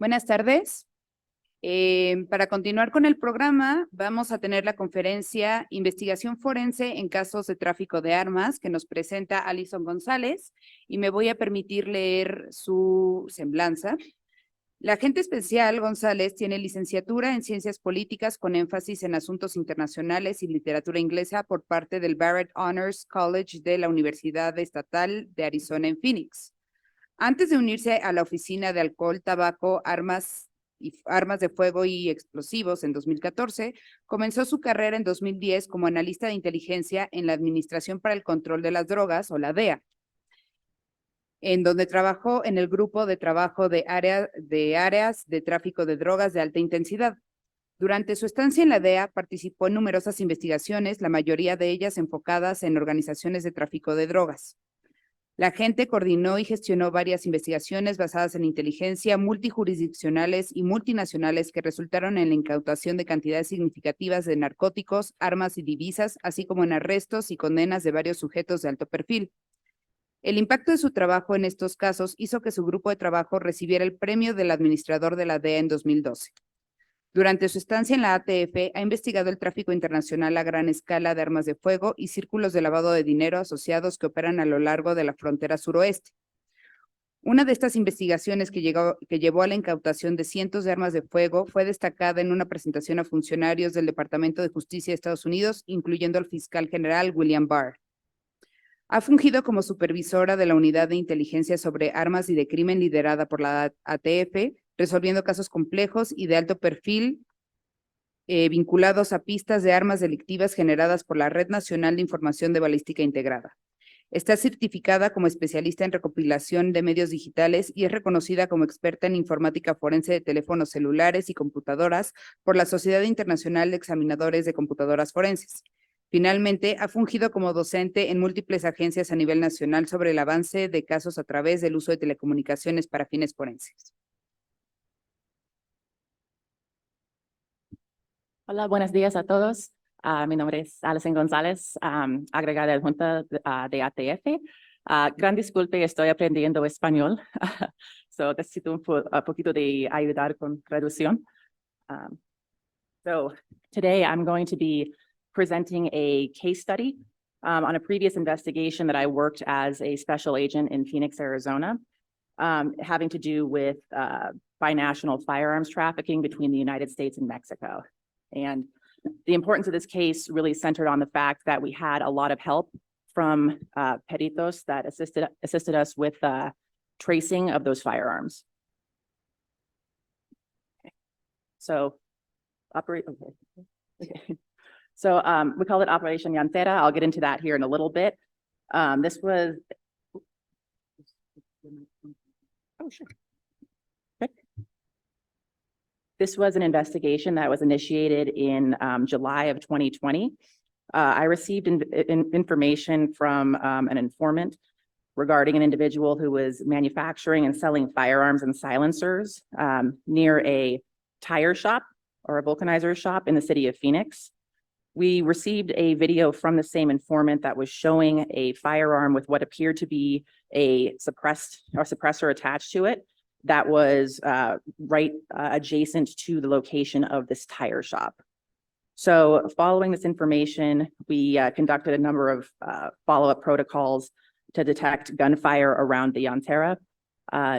Buenas tardes. Para continuar con el programa, vamos a tener la conferencia Investigación Forense en casos de tráfico de armas, que nos presenta Allison Gonzales, y me voy a permitir leer su semblanza. La agente especial González tiene licenciatura en Ciencias Políticas con énfasis en asuntos internacionales y literatura inglesa por parte del Barrett Honors College de la Universidad Estatal de Arizona en Phoenix. Antes de unirse a la Oficina de Alcohol, Tabaco, Armas de Fuego y Explosivos en 2014, comenzó su carrera en 2010 como analista de inteligencia en la Administración para el Control de las Drogas, o la DEA, en donde trabajó en el grupo de trabajo de áreas de tráfico de drogas de alta intensidad. Durante su estancia en la DEA, participó en numerosas investigaciones, la mayoría de ellas enfocadas en organizaciones de tráfico de drogas. La agente coordinó y gestionó varias investigaciones basadas en inteligencia multijurisdiccionales y multinacionales que resultaron en la incautación de cantidades significativas de narcóticos, armas y divisas, así como en arrestos y condenas de varios sujetos de alto perfil. El impacto de su trabajo en estos casos hizo que su grupo de trabajo recibiera el premio del administrador de la DEA en 2012. Durante su estancia en la ATF, ha investigado el tráfico internacional a gran escala de armas de fuego y círculos de lavado de dinero asociados que operan a lo largo de la frontera suroeste. Una de estas investigaciones que llevó a la incautación de cientos de armas de fuego fue destacada en una presentación a funcionarios del Departamento de Justicia de Estados Unidos, incluyendo al fiscal general William Barr. Ha fungido como supervisora de la Unidad de Inteligencia sobre Armas y de Crimen liderada por la ATF, resolviendo casos complejos y de alto perfil vinculados a pistas de armas delictivas generadas por la Red Nacional de Información de Balística Integrada. Está certificada como especialista en recopilación de medios digitales y es reconocida como experta en informática forense de teléfonos celulares y computadoras por la Sociedad Internacional de Examinadores de Computadoras Forenses. Finalmente, ha fungido como docente en múltiples agencias a nivel nacional sobre el avance de casos a través del uso de telecomunicaciones para fines forenses. Hola, buenos días a todos. Mi nombre es Allison Gonzales, agregada adjunta de ATF. Gran disculpe, estoy aprendiendo español, so necesito un poquito de ayudar con traducción. So today I'm going to be presenting a case study on a previous investigation that I worked as a special agent in Phoenix, Arizona, having to do with binational firearms trafficking between the United States and Mexico. And the importance of this case really centered on the fact that we had a lot of help from peritos that assisted us with tracing of those firearms. Okay. So, So we call it Operation Llantera. I'll get into that here in a little bit. This was, This was an investigation that was initiated in July of 2020. I received information from an informant regarding an individual who was manufacturing and selling firearms and silencers near a tire shop or a vulcanizer shop in the city of Phoenix. We received a video from the same informant that was showing a firearm with what appeared to be a suppressor attached to it that was right adjacent to the location of this tire shop. So following this information, we conducted a number of follow-up protocols to detect gunfire around the Llantera.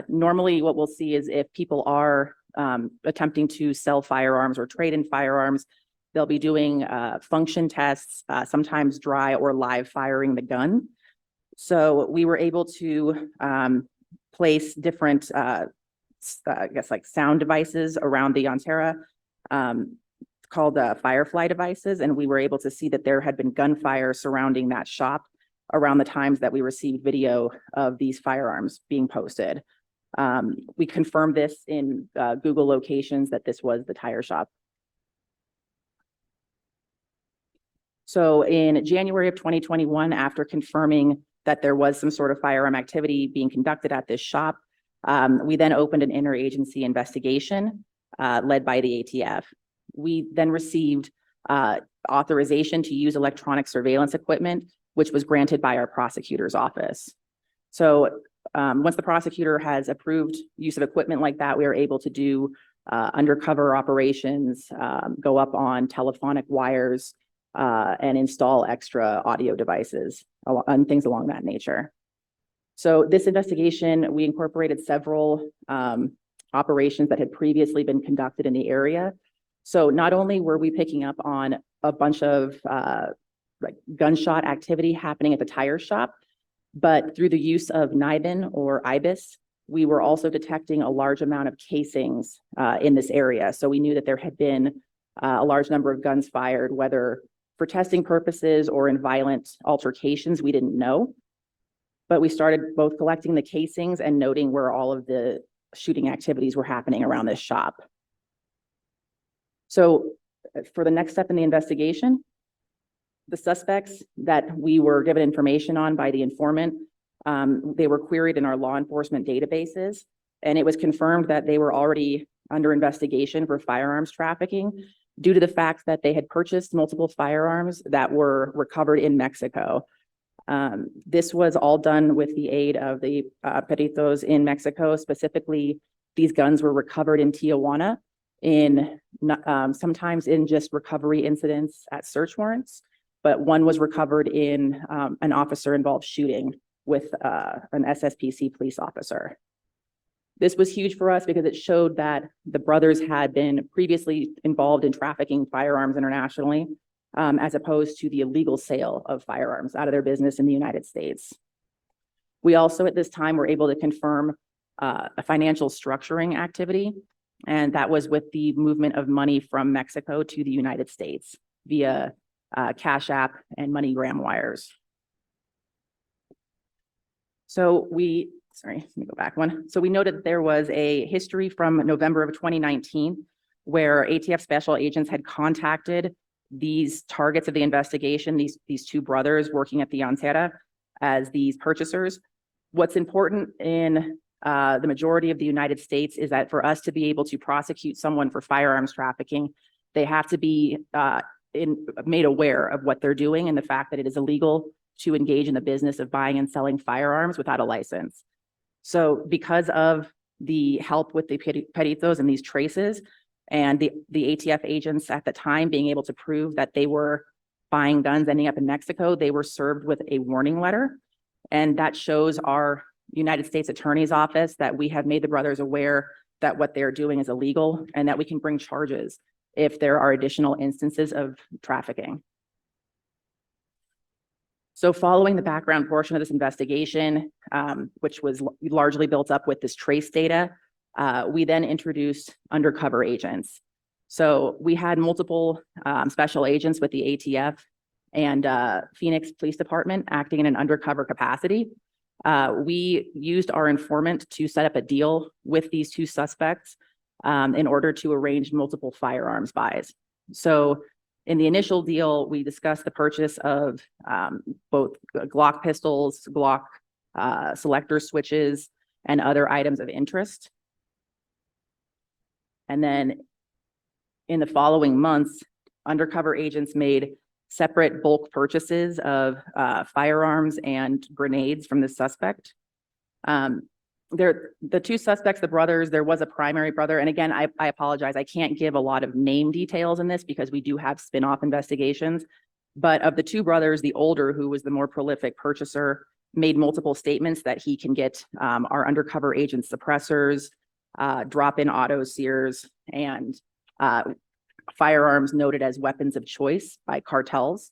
Normally what we'll see is if people are attempting to sell firearms or trade in firearms, they'll be doing function tests, sometimes dry or live firing the gun. So we were able to place different, I guess like sound devices around the Llantera called Firefly devices. And we were able to see that there had been gunfire surrounding that shop around the times that we received video of these firearms being posted. We confirmed this in Google locations that this was the tire shop. So in January of 2021, after confirming that there was some sort of firearm activity being conducted at this shop, we then opened an interagency investigation led by the ATF. We then received authorization to use electronic surveillance equipment, which was granted by our prosecutor's office. So once the prosecutor has approved use of equipment like that, we are able to do undercover operations, go up on telephonic wires, and install extra audio devices and things along that nature. So this investigation, we incorporated several operations that had previously been conducted in the area. So not only were we picking up on a bunch of like gunshot activity happening at the tire shop, but through the use of NIBIN or IBIS, we were also detecting a large amount of casings in this area. So we knew that there had been a large number of guns fired, whether for testing purposes or in violent altercations, we didn't know. But we started both collecting the casings and noting where all of the shooting activities were happening around this shop. So for the next step in the investigation, the suspects that we were given information on by the informant, they were queried in our law enforcement databases, and it was confirmed that they were already under investigation for firearms trafficking due to the fact that they had purchased multiple firearms that were recovered in Mexico. This was all done with the aid of the peritos in Mexico. Specifically, these guns were recovered in Tijuana in sometimes in just recovery incidents at search warrants, but one was recovered in an officer-involved shooting with an SSPC police officer. This was huge for us because it showed that the brothers had been previously involved in trafficking firearms internationally, as opposed to the illegal sale of firearms out of their business in the United States. We also at this time were able to confirm a financial structuring activity, and that was with the movement of money from Mexico to the United States via Cash App and MoneyGram wires. So let me go back one. So we noted that there was a history from November of 2019 where ATF special agents had contacted these targets of the investigation, these two brothers working at the Llancera as these purchasers. What's important in the majority of the United States is that for us to be able to prosecute someone for firearms trafficking, they have to be made aware of what they're doing and the fact that it is illegal to engage in the business of buying and selling firearms without a license. So because of the help with the peritos and these traces, and the ATF agents at the time being able to prove that they were buying guns ending up in Mexico, they were served with a warning letter. And that shows our United States Attorney's Office that we have made the brothers aware that what they're doing is illegal and that we can bring charges if there are additional instances of trafficking. So following the background portion of this investigation, which was largely built up with this trace data, we then introduced undercover agents. So we had multiple special agents with the ATF and Phoenix Police Department acting in an undercover capacity. We used our informant to set up a deal with these two suspects in order to arrange multiple firearms buys. So in the initial deal, we discussed the purchase of both Glock pistols, Glock selector switches, and other items of interest. And then in the following months, undercover agents made separate bulk purchases of firearms and grenades from the suspect. The two suspects, the brothers, there was a primary brother. And again, I apologize. I can't give a lot of name details in this because we do have spin-off investigations. But of the two brothers, the older, who was the more prolific purchaser, made multiple statements that he can get our undercover agent suppressors, drop-in auto sears, and firearms noted as weapons of choice by cartels.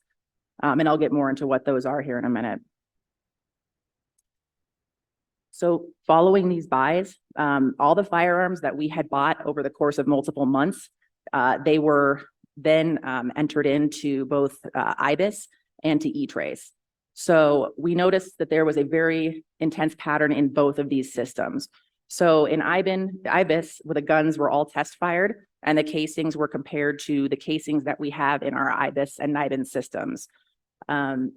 And I'll get more into what those are here in a minute. So following these buys, all the firearms that we had bought over the course of multiple months, they were then entered into both IBIS and to E-Trace. So we noticed that there was a very intense pattern in both of these systems. So in IBIS, where the guns were all test fired and the casings were compared to the casings that we have in our IBIS and NIBIN systems.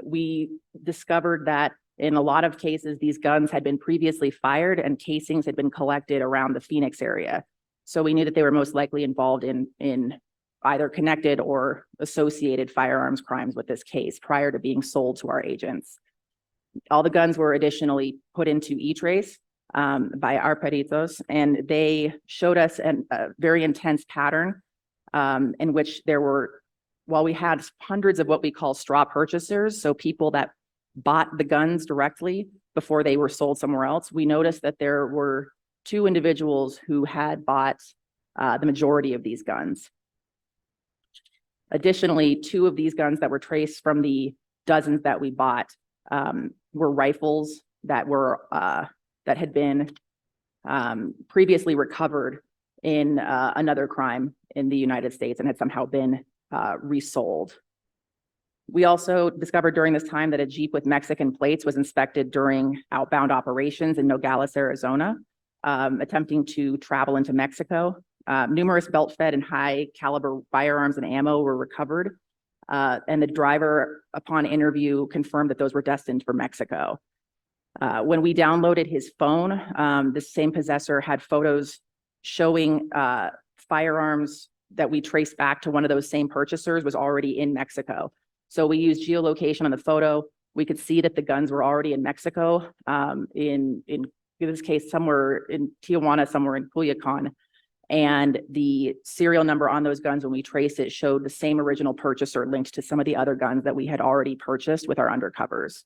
We discovered that in a lot of cases, these guns had been previously fired and casings had been collected around the Phoenix area. So we knew that they were most likely involved in either connected or associated firearms crimes with this case prior to being sold to our agents. All the guns were additionally put into E-Trace by our peritos, and they showed us a very intense pattern in which there were, while we had hundreds of what we call straw purchasers, so people that bought the guns directly before they were sold somewhere else, we noticed that there were 2 individuals who had bought the majority of these guns. Additionally, 2 of these guns that were traced from the dozens that we bought were rifles that were that had been previously recovered in another crime in the United States and had somehow been resold. We also discovered during this time that a Jeep with Mexican plates was inspected during outbound operations in Nogales, Arizona, attempting to travel into Mexico. Numerous belt-fed and high-caliber firearms and ammo were recovered, and the driver, upon interview, confirmed that those were destined for Mexico. When we downloaded his phone, the same possessor had photos showing firearms that we traced back to one of those same purchasers was already in Mexico. So we used geolocation on the photo. We could see that the guns were already in Mexico, in this case, somewhere in Tijuana, somewhere in Culiacan. And the serial number on those guns, when we traced it, showed the same original purchaser linked to some of the other guns that we had already purchased with our undercovers.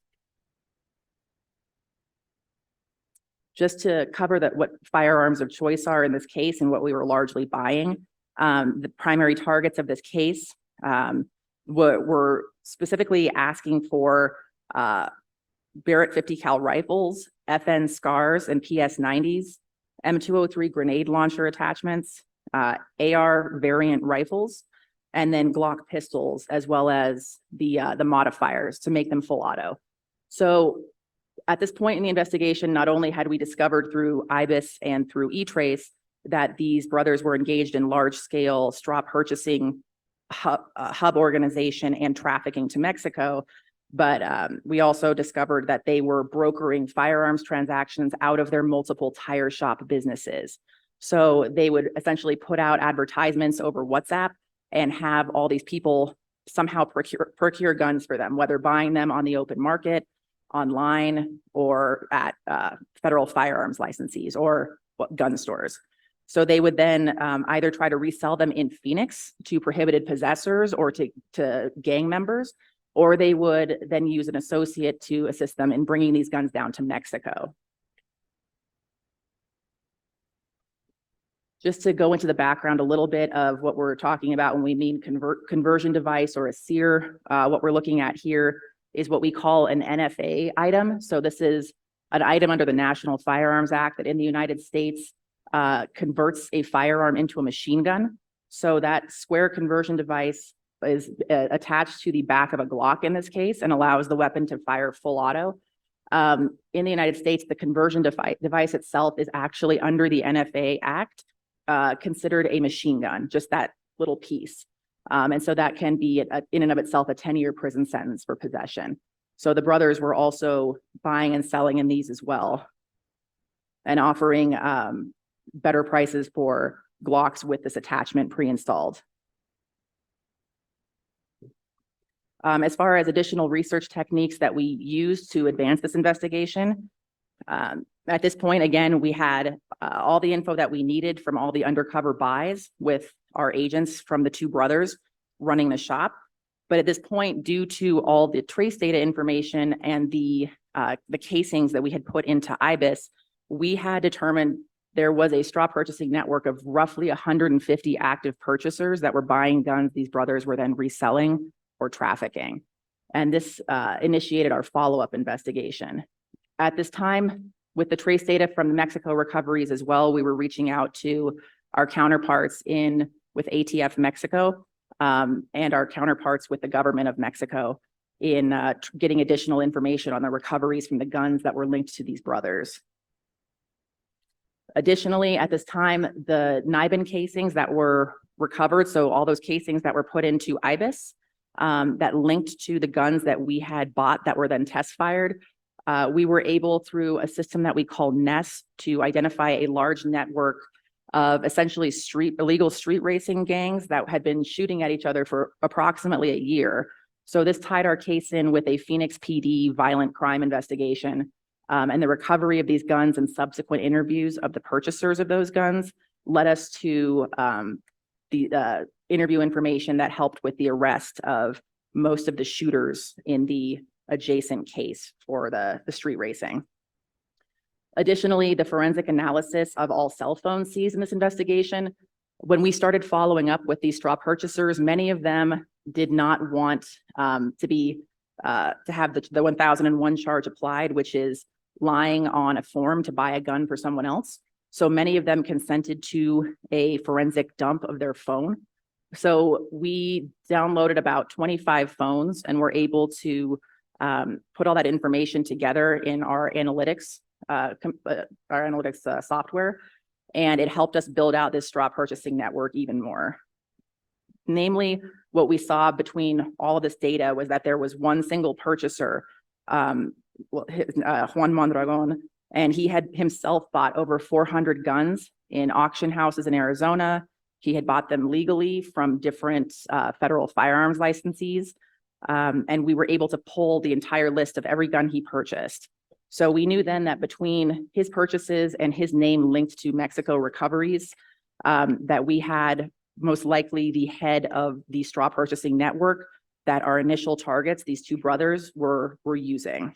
Just to cover that, what firearms of choice are in this case and what we were largely buying, the primary targets of this case were specifically asking for Barrett 50 cal rifles, FN SCARs and PS90s, M203 grenade launcher attachments, AR variant rifles, and then Glock pistols, as well as the modifiers to make them full auto. So at this point in the investigation, not only had we discovered through IBIS and through E-Trace that these brothers were engaged in large-scale straw purchasing hub organization and trafficking to Mexico, but we also discovered that they were brokering firearms transactions out of their multiple tire shop businesses. So they would essentially put out advertisements over WhatsApp and have all these people somehow procure guns for them, whether buying them on the open market, online, or at federal firearms licensees or gun stores. So they would then either try to resell them in Phoenix to prohibited possessors or to gang members, or they would then use an associate to assist them in bringing these guns down to Mexico. Just to go into the background a little bit of what we're talking about when we mean conversion device or a SEER, what we're looking at here is what we call an NFA item. So this is an item under the National Firearms Act that in the United States converts a firearm into a machine gun. So that square conversion device is attached to the back of a Glock in this case and allows the weapon to fire full auto. In the United States, the conversion device itself is actually under the NFA Act considered a machine gun, just that little piece. And so that can be in and of itself a 10-year prison sentence for possession. So the brothers were also buying and selling in these as well and offering better prices for Glocks with this attachment pre-installed. As far as additional research techniques that we used to advance this investigation, at this point, again, we had all the info that we needed from all the undercover buys with our agents from the 2 brothers running the shop. But at this point, due to all the trace data information and the casings that we had put into IBIS, we had determined there was a straw purchasing network of roughly 150 active purchasers that were buying guns these brothers were then reselling or trafficking. And this initiated our follow-up investigation. At this time, with the trace data from the Mexico recoveries as well, we were reaching out to our counterparts with ATF Mexico and our counterparts with the government of Mexico in getting additional information on the recoveries from the guns that were linked to these brothers. Additionally, at this time, the NIBIN casings that were recovered, so all those casings that were put into IBIS that linked to the guns that we had bought that were then test fired, we were able, through a system that we call NEST, to identify a large network of essentially illegal street racing gangs that had been shooting at each other for approximately a year. So this tied our case in with a Phoenix PD violent crime investigation, and the recovery of these guns and subsequent interviews of the purchasers of those guns led us to the interview information that helped with the arrest of most of the shooters in the adjacent case for the street racing. Additionally, the forensic analysis of all cell phones seized in this investigation, when we started following up with these straw purchasers, many of them did not want to have the 1001 charge applied, which is lying on a form to buy a gun for someone else. So many of them consented to a forensic dump of their phone. So we downloaded about 25 phones and were able to put all that information together in our analytics software, and it helped us build out this straw purchasing network even more. Namely, what we saw between all of this data was that there was one single purchaser, Juan Mondragon, and he had himself bought over 400 guns in auction houses in Arizona. He had bought them legally from different federal firearms licensees, and we were able to pull the entire list of every gun he purchased. So we knew then that between his purchases and his name linked to Mexico recoveries, that we had most likely the head of the straw purchasing network that our initial targets, these two brothers, were using.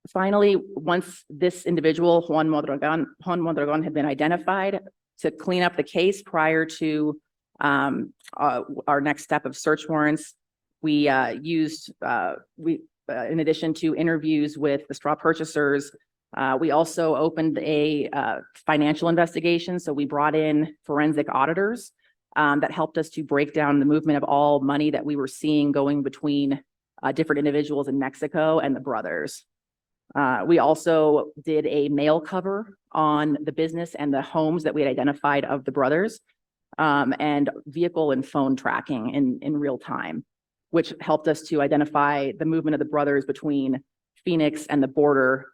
Finally, once this individual, Juan Mondragon, had been identified, to clean up the case prior to our next step of search warrants, we in addition to interviews with the straw purchasers, we also opened a financial investigation. So we brought in forensic auditors that helped us to break down the movement of all money that we were seeing going between different individuals in Mexico and the brothers. We also did a mail cover on the business and the homes that we had identified of the brothers, and vehicle and phone tracking in real time, which helped us to identify the movement of the brothers between Phoenix and the border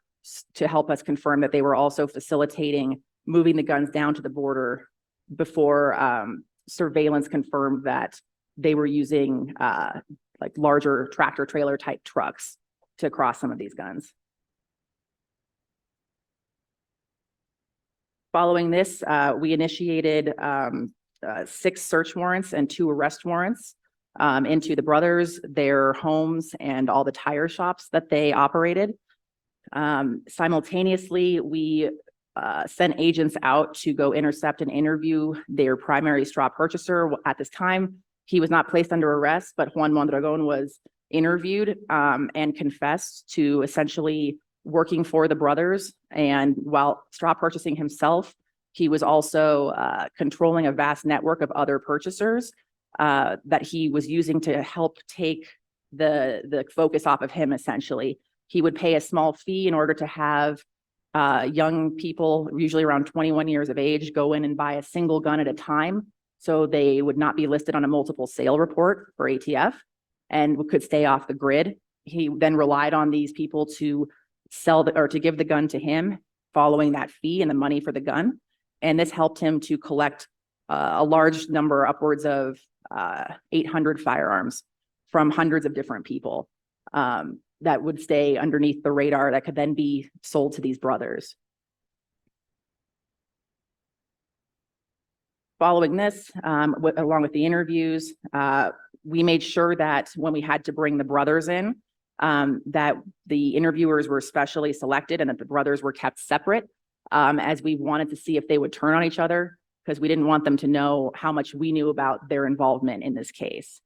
to help us confirm that they were also facilitating moving the guns down to the border before surveillance confirmed that they were using like larger tractor trailer type trucks to cross some of these guns. Following this, we initiated 6 search warrants and 2 arrest warrants into the brothers, their homes, and all the tire shops that they operated. Simultaneously, we sent agents out to go intercept and interview their primary straw purchaser. At this time, he was not placed under arrest, but Juan Mondragon was interviewed and confessed to essentially working for the brothers. And while straw purchasing himself, he was also controlling a vast network of other purchasers that he was using to help take the focus off of him, essentially. He would pay a small fee in order to have young people, usually around 21 years of age, go in and buy a single gun at a time, so they would not be listed on a multiple sale report for ATF and could stay off the grid. He then relied on these people to to give the gun to him following that fee and the money for the gun. And this helped him to collect a large number, upwards of 800 firearms from hundreds of different people that would stay underneath the radar that could then be sold to these brothers. Following this, along with the interviews, we made sure that when we had to bring the brothers in, that the interviewers were specially selected and that the brothers were kept separate, as we wanted to see if they would turn on each other, because we didn't want them to know how much we knew about their involvement in this case.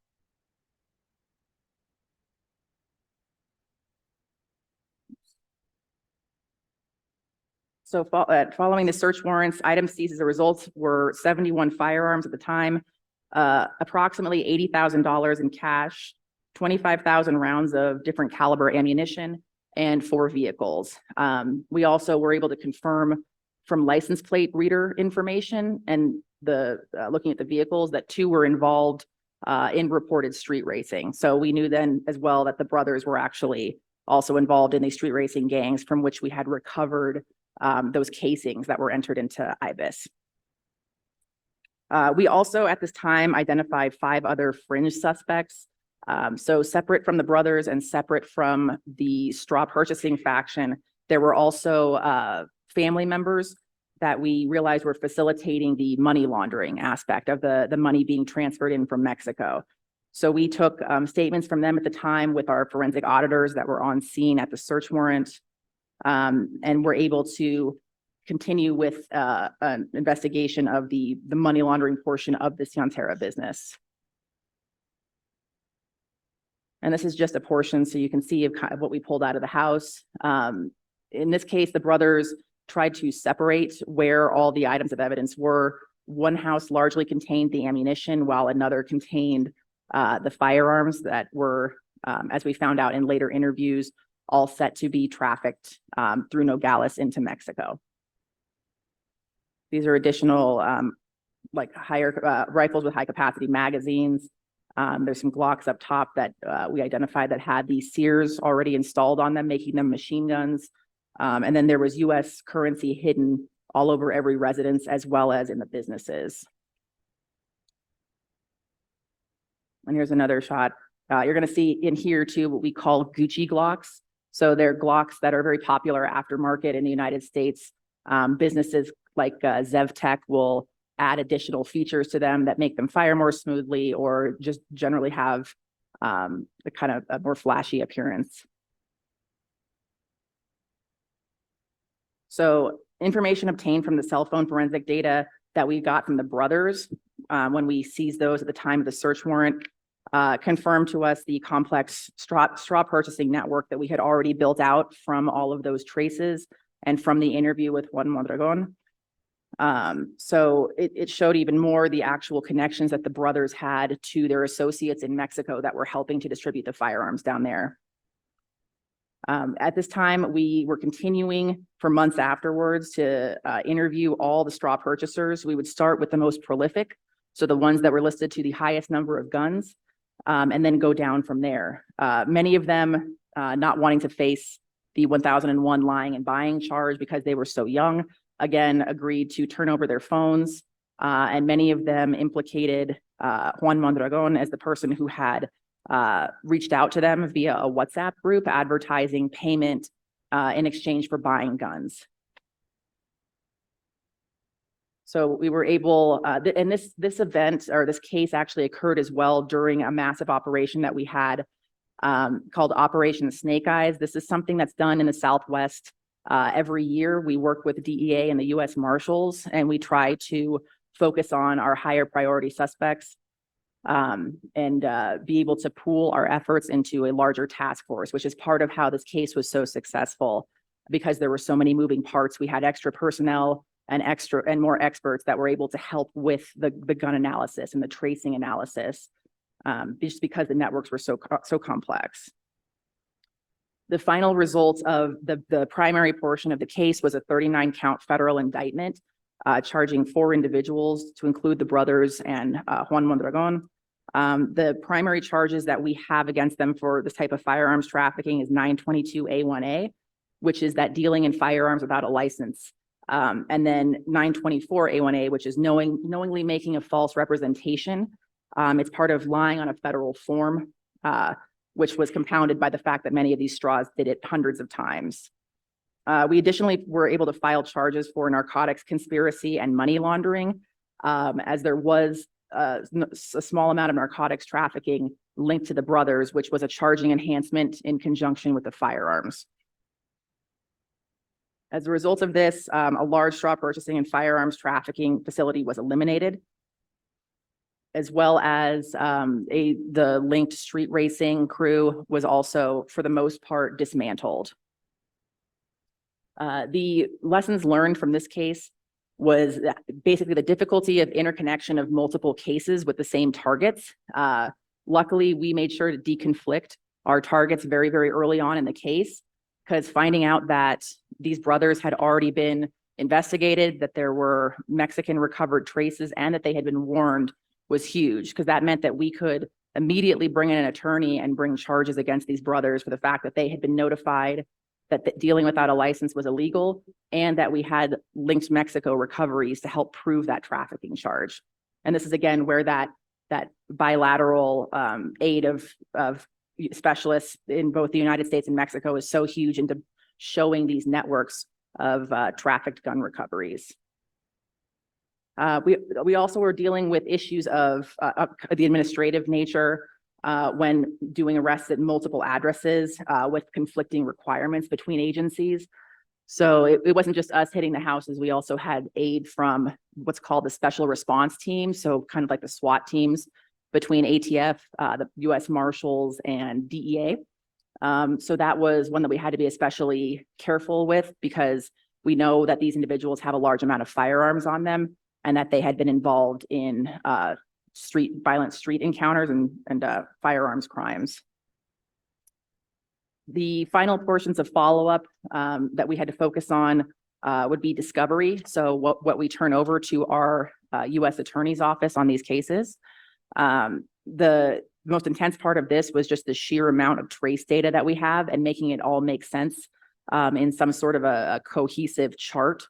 So following the search warrants, items seized as a result were 71 firearms at the time, approximately $80,000 in cash, 25,000 rounds of different caliber ammunition, and 4 vehicles. We also were able to confirm from license plate reader information and looking at the vehicles that 2 were involved in reported street racing. So we knew then as well that the brothers were actually also involved in these street racing gangs from which we had recovered those casings that were entered into IBIS. We also, at this time, identified 5 other fringe suspects. So separate from the brothers and separate from the straw purchasing faction, there were also family members that we realized were facilitating the money laundering aspect of the money being transferred in from Mexico. So we took statements from them at the time with our forensic auditors that were on scene at the search warrant, and were able to continue with an investigation of the money laundering portion of the Ciencias business. And this is just a portion so you can see of kind of what we pulled out of the house. In this case, the brothers tried to separate where all the items of evidence were. One house largely contained the ammunition, while another contained the firearms that were, as we found out in later interviews, all set to be trafficked through Nogales into Mexico. These are additional like higher rifles with high capacity magazines. There's some Glocks up top that we identified that had the Sears already installed on them, making them machine guns. And then there was US currency hidden all over every residence as well as in the businesses. And here's another shot. You're going to see in here too what we call Gucci Glocks. So they're Glocks that are very popular aftermarket in the United States. Businesses like ZevTech will add additional features to them that make them fire more smoothly, or just generally have the kind of a more flashy appearance. So information obtained from the cell phone forensic data that we got from the brothers when we seized those at the time of the search warrant confirmed to us the complex straw purchasing network that we had already built out from all of those traces and from the interview with Juan Mondragon. So it showed even more the actual connections that the brothers had to their associates in Mexico that were helping to distribute the firearms down there. At this time, we were continuing for months afterwards to interview all the straw purchasers. We would start with the most prolific, so the ones that were listed to the highest number of guns, and then go down from there. Many of them not wanting to face the 1001 lying and buying charge because they were so young, again, agreed to turn over their phones, and many of them implicated Juan Mondragon as the person who had reached out to them via a WhatsApp group advertising payment in exchange for buying guns. So we were able, and this event or this case actually occurred as well during a massive operation that we had called Operation Snake Eyes. This is something that's done in the Southwest every year. We work with DEA and the U.S. Marshals, and we try to focus on our higher priority suspects and be able to pool our efforts into a larger task force, which is part of how this case was so successful. Because there were so many moving parts, we had extra personnel and more experts that were able to help with the gun analysis and the tracing analysis, just because the networks were so complex. The final result of the primary portion of the case was a 39-count federal indictment charging 4 individuals, to include the brothers and Juan Mondragon. The primary charges that we have against them for this type of firearms trafficking is 922A1A, which is that dealing in firearms without a license. And then 924A1A, which is knowingly making a false representation. It's part of lying on a federal form, which was compounded by the fact that many of these straws did it hundreds of times. We additionally were able to file charges for narcotics conspiracy and money laundering, as there was a small amount of narcotics trafficking linked to the brothers, which was a charging enhancement in conjunction with the firearms. As a result of this, a large straw purchasing and firearms trafficking facility was eliminated, as well as the linked street racing crew was also, for the most part, dismantled. The lessons learned from this case was basically the difficulty of interconnection of multiple cases with the same targets. Luckily, we made sure to deconflict our targets very, very early on in the case, because finding out that these brothers had already been investigated, that there were Mexican recovered traces, and that they had been warned was huge, because that meant that we could immediately bring in an attorney and bring charges against these brothers for the fact that they had been notified that dealing without a license was illegal, and that we had linked Mexico recoveries to help prove that trafficking charge. And this is again where that bilateral aid of specialists in both the United States and Mexico is so huge into showing these networks of trafficked gun recoveries. We also were dealing with issues of the administrative nature when doing arrests at multiple addresses with conflicting requirements between agencies. So it wasn't just us hitting the houses. We also had aid from what's called the special response team. So kind of like the SWAT teams between ATF, the US Marshals, and DEA. So that was one that we had to be especially careful with because we know that these individuals have a large amount of firearms on them and that they had been involved in violent street encounters and firearms crimes. The final portions of follow-up that we had to focus on would be discovery. So what we turn over to our U.S. Attorney's Office on these cases. The most intense part of this was just the sheer amount of trace data that we have and making it all make sense in some sort of a cohesive chart.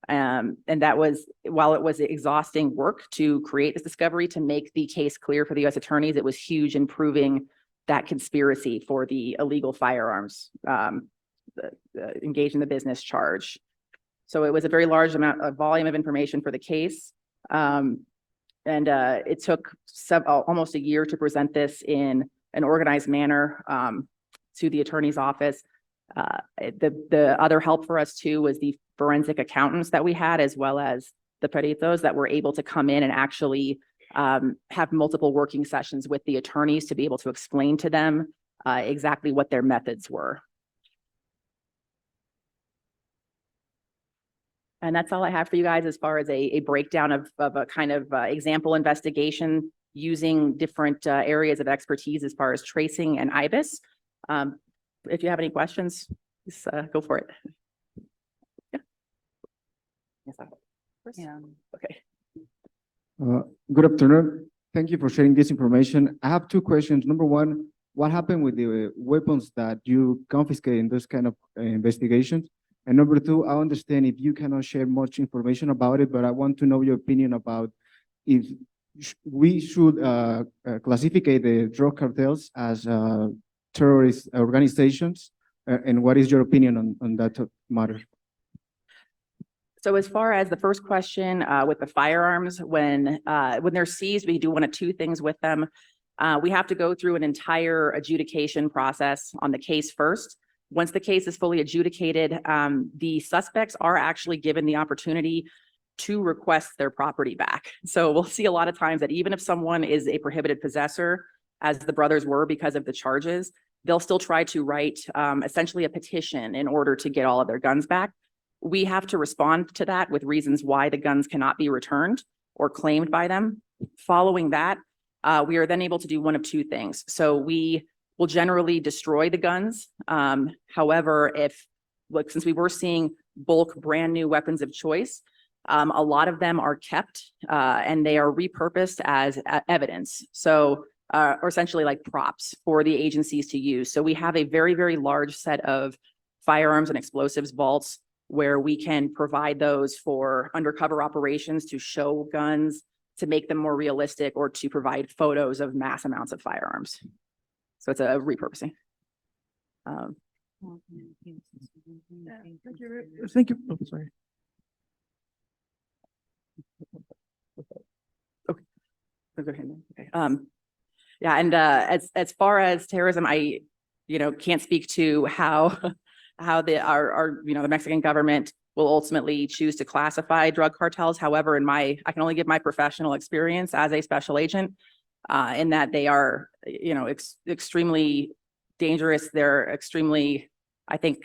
And that was, while it was exhausting work to create this discovery, to make the case clear for the U.S. attorneys, it was huge in proving that conspiracy for the illegal firearms engaged in the business charge. So it was a very large volume of information for the case. And it took almost a year to present this in an organized manner to the attorney's office. The other help for us too was the forensic accountants that we had, as well as the peritos that were able to come in and actually have multiple working sessions with the attorneys to be able to explain to them exactly what their methods were. And that's all I have for you guys as far as a breakdown of a kind of example investigation using different areas of expertise as far as tracing and IBIS. If you have any questions, just go for it. Yeah. Yeah. Okay. Good afternoon. Thank you for sharing this information. I have two questions. Number one, what happened with the weapons that you confiscate in those kind of investigations? And number two, I understand if you cannot share much information about it, but I want to know your opinion about if we should classify the drug cartels as terrorist organizations, and what is your opinion on that matter? So as far as the first question with the firearms, when they're seized, we do one of two things with them. We have to go through an entire adjudication process on the case first. Once the case is fully adjudicated, the suspects are actually given the opportunity to request their property back. So we'll see a lot of times that even if someone is a prohibited possessor, as the brothers were because of the charges, they'll still try to write essentially a petition in order to get all of their guns back. We have to respond to that with reasons why the guns cannot be returned or claimed by them. Following that, we are then able to do one of two things. So we will generally destroy the guns. However, since we were seeing bulk brand new weapons of choice, a lot of them are kept and they are repurposed as evidence. So, or essentially like props for the agencies to use. So we have a very, very large set of firearms and explosives vaults where we can provide those for undercover operations to show guns, to make them more realistic, or to provide photos of mass amounts of firearms. So it's a repurposing. Thank you. Oh, sorry. Okay. Go ahead. Okay. Yeah, and as far as terrorism, I can't speak to how the Mexican government will ultimately choose to classify drug cartels. However, I can only give my professional experience as a special agent in that they are, extremely dangerous. They're extremely, I think,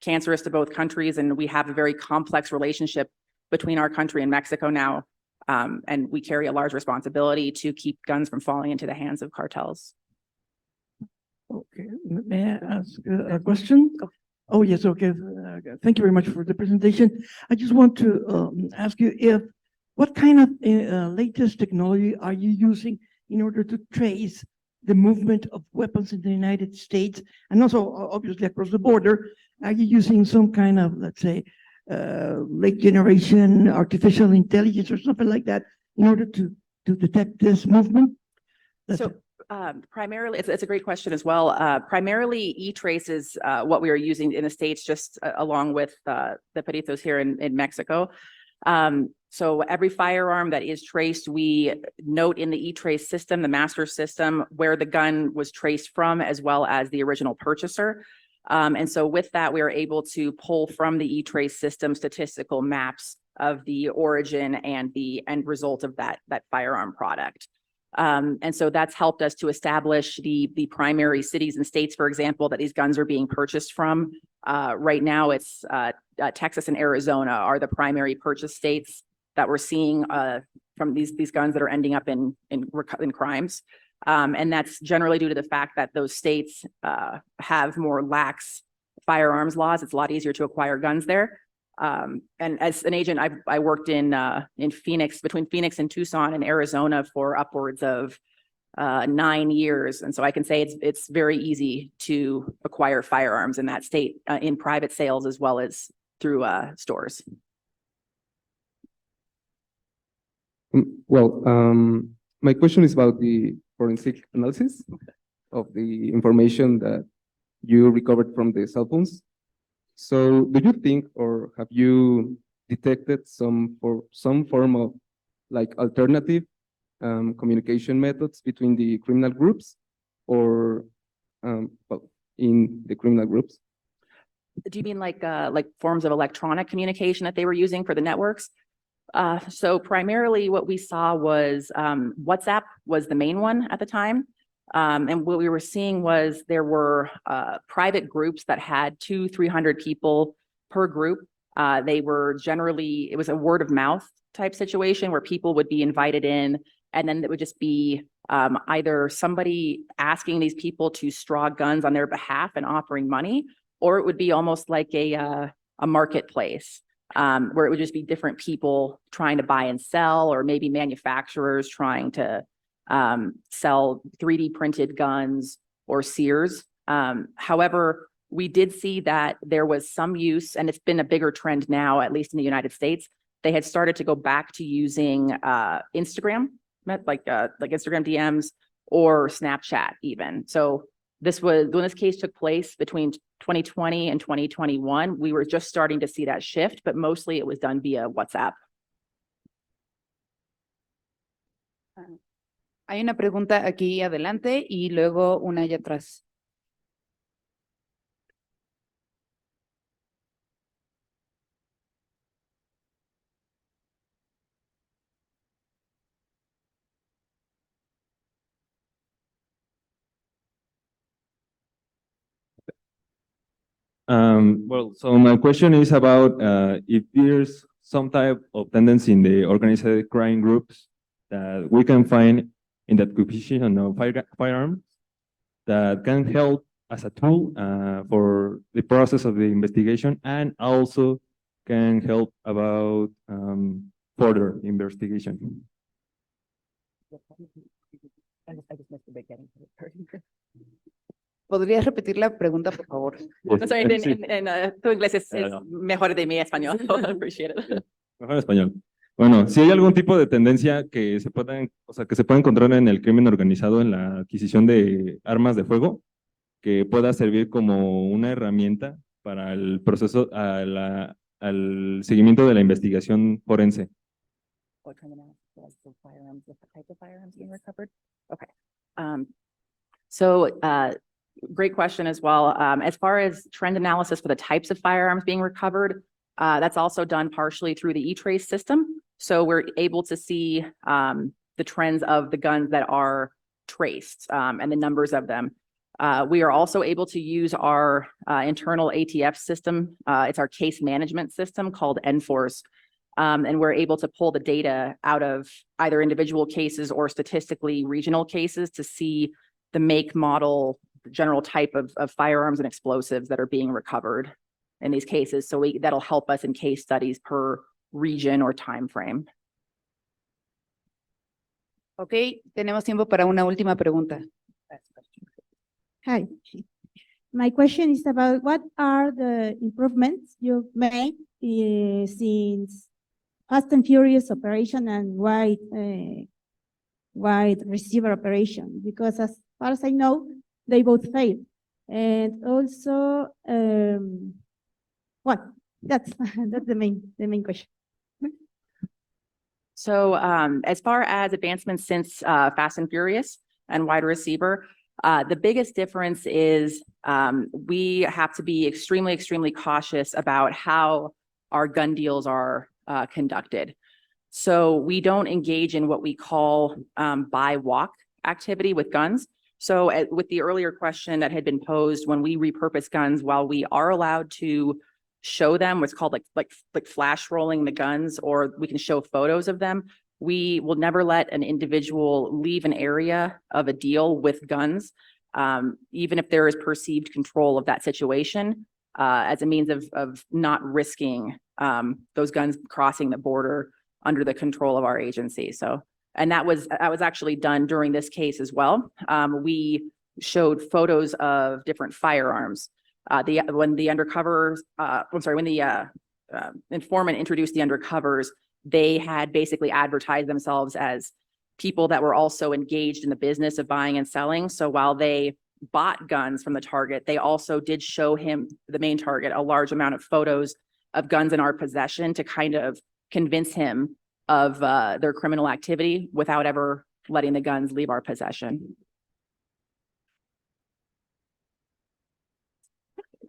cancerous to both countries, and we have a very complex relationship between our country and Mexico now, and we carry a large responsibility to keep guns from falling into the hands of cartels. Okay, may I ask a question? Oh, yes, okay. Thank you very much for the presentation. I just want to ask you what kind of latest technology are you using in order to trace the movement of weapons in the United States and also obviously across the border? Are you using some kind of, let's say, late generation artificial intelligence or something like that in order to detect this movement? That's So it. primarily, it's a great question as well. Primarily, E-Trace is what we are using in the States, just along with the peritos here in Mexico. So every firearm that is traced, we note in the E-Trace system, the master system, where the gun was traced from, as well as the original purchaser. And so with that, we are able to pull from the E-Trace system statistical maps of the origin and the end result of that firearm product. And so that's helped us to establish the primary cities and states, for example, that these guns are being purchased from. Right now, it's Texas and Arizona are the primary purchase states that we're seeing from these guns that are ending up in crimes. And that's generally due to the fact that those states have more lax firearms laws. It's a lot easier to acquire guns there. And as an agent, I worked in Phoenix, between Phoenix and Tucson in Arizona for upwards of 9 years. And so I can say it's very easy to acquire firearms in that state in private sales as well as through stores. Well, my question is about the forensic analysis of the information that you recovered from the cell phones. So do you think, or have you detected some form of like alternative communication methods between the criminal groups or well, in the criminal groups? Do you mean like forms of electronic communication that they were using for the networks? So primarily what we saw was WhatsApp was the main one at the time. And what we were seeing was there were private groups that had 200-300 people per group. They were generally, it was a word of mouth type situation where people would be invited in, and then it would just be either somebody asking these people to straw guns on their behalf and offering money, or it would be almost like a marketplace. Where it would just be different people trying to buy and sell, or maybe manufacturers trying to sell 3D printed guns or Sears. However, we did see that there was some use, and it's been a bigger trend now, at least in the United States. They had started to go back to using Instagram, like Instagram DMs or Snapchat even. So this was, when this case took place between 2020 and 2021, we were just starting to see that shift, but mostly it was done via WhatsApp. Hay una pregunta aquí adelante y luego una allá atrás. Well, so my question is about if there's some type of tendency in the organized crime groups that we can find in the acquisition of firearms that can help as a tool for the process of the investigation, and also can help about further investigation. ¿Podrías repetir la pregunta, por favor? No, sorry, tu inglés es mejor de mi español. Appreciate it. Mejor en español. Bueno, si hay algún tipo de tendencia que se pueda, o sea, que se puede encontrar en el crimen organizado en la adquisición de armas de fuego, que pueda servir como una herramienta para el proceso, al seguimiento de la investigación forense. Okay. So great question as well. As far as trend analysis for the types of firearms being recovered, that's also done partially through the E-Trace system. So we're able to see the trends of the guns that are traced and the numbers of them. We are also able to use our internal ATF system. It's our case management system called NFORCE. And we're able to pull the data out of either individual cases or statistically regional cases to see the make, model, general type of firearms and explosives that are being recovered in these cases. So that'll help us in case studies per region or time frame. Ok, tenemos tiempo para una última pregunta. Hi. My question is about what are the improvements you've made since Fast and Furious operation and wide receiver operation, because as far as I know, they both failed. And also, well, that's the main question. So as far as advancements since Fast and Furious and wide receiver, the biggest difference is we have to be extremely, extremely cautious about how our gun deals are conducted. So we don't engage in what we call buy walk activity with guns. So with the earlier question that had been posed, when we repurpose guns, while we are allowed to show them what's called like flash rolling the guns, or we can show photos of them, we will never let an individual leave an area of a deal with guns, even if there is perceived control of that situation, as a means of not risking those guns crossing the border under the control of our agency. So, and that was actually done during this case as well. We showed photos of different firearms. When the informant introduced the undercovers, they had basically advertised themselves as people that were also engaged in the business of buying and selling. So while they bought guns from the target, they also did show him, the main target, a large amount of photos of guns in our possession to kind of convince him of their criminal activity without ever letting the guns leave our possession.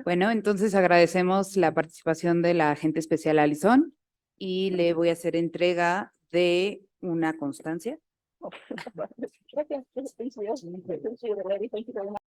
Bueno, entonces agradecemos la participación de la agente especial Allison y le voy a hacer entrega de una constancia.